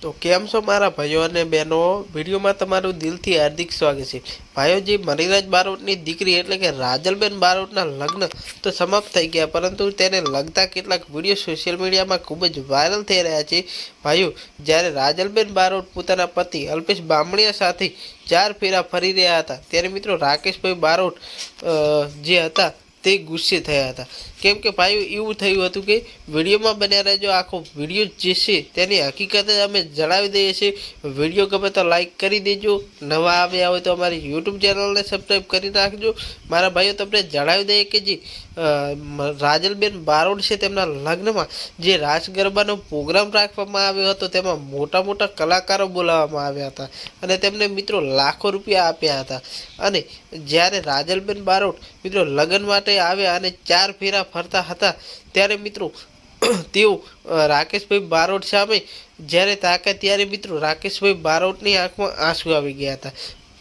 તો કેમ છો મારા ભાઈઓ અને બહેનો? વિડીયોમાં તમારું દિલથી હાર્દિક સ્વાગત છે। ભાઈઓ, જે મણિરાજ બારોટની દીકરી એટલે કે રાજલબેન બારોટના લગ્ન તો સમાપ્ત થઈ ગયા, પરંતુ તેને લગતા કેટલાક વિડીયો સોશિયલ મીડિયામાં ખૂબ જ વાયરલ થઈ રહ્યા છે। ભાઈઓ, જ્યારે રાજલબેન બારોટ પોતાના પતિ અલ્પેશ બામણિયા સાથે 4 ફેરા ફરી રહ્યા હતા, ત્યારે મિત્રો રાકેશભાઈ બારોટ જે હતા તે ગુસ્સે થયા હતા। કેમ કે ભાઈઓ, એવું થયું હતું કે વિડીયોમાં બન્યા રહેજો, આખો વિડીયો જે છે તેની હકીકત અમે જણાવી દઈએ છીએ। વિડીયો ગમે તો લાઈક કરી દેજો, નવા આવ્યા હોય તો અમારી યુટ્યુબ ચેનલને સબસ્ક્રાઈબ કરી નાખજો। મારા ભાઈઓ, તમને જણાવી દઈએ કે જે રાજલબેન બારોટ છે તેમના લગ્નમાં જે રાસ ગરબાનો પ્રોગ્રામ રાખવામાં આવ્યો હતો, તેમાં મોટા મોટા કલાકારો બોલાવવામાં આવ્યા હતા અને તેમને મિત્રો લાખો રૂપિયા આપ્યા હતા। અને જ્યારે રાજલબેન બારોટ મિત્રો લગ્ન માટે આવ્યા અને 4 ફેરા ફરતા હતા, ત્યારે મિત્રો તેઓ રાકેશભાઈ બારોટ સામે જ્યારે તાક્યા, ત્યારે મિત્રો રાકેશભાઈ બારોટની આંખમાં આંસુ આવી ગયા હતા।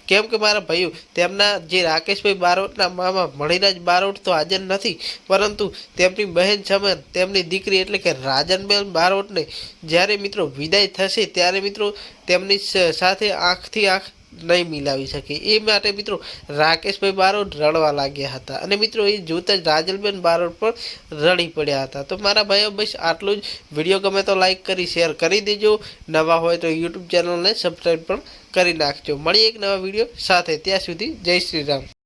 કેમ કે મારા ભાઈઓ, તેમના જે રાકેશભાઈ બારોટના મામા મણિરાજ બારોટ તો હાજર નથી, પરંતુ તેમની બહેન સમાન તેમની દીકરી એટલે કે રાજનબેન બારોટને જ્યારે મિત્રો વિદાય થશે, ત્યારે મિત્રો તેમની સાથે આંખથી આંખ નહીં મિલાવી શકે, એ માટે મિત્રો રાકેશભાઈ બારોટ રડવા લાગ્યા હતા અને મિત્રો એ જોતા જ રાજલબેન બારોટ પણ રડી પડ્યા હતા। તો મારા ભાઈઓ, બસ આટલું જ। વિડીયો ગમે તો લાઈક કરી શેર કરી દેજો, નવા હોય તો યુટ્યુબ ચેનલને સબસ્ક્રાઈબ પણ કરી નાખજો। મળીએ એક નવા વિડીયો સાથે, ત્યાં સુધી જય શ્રી રામ।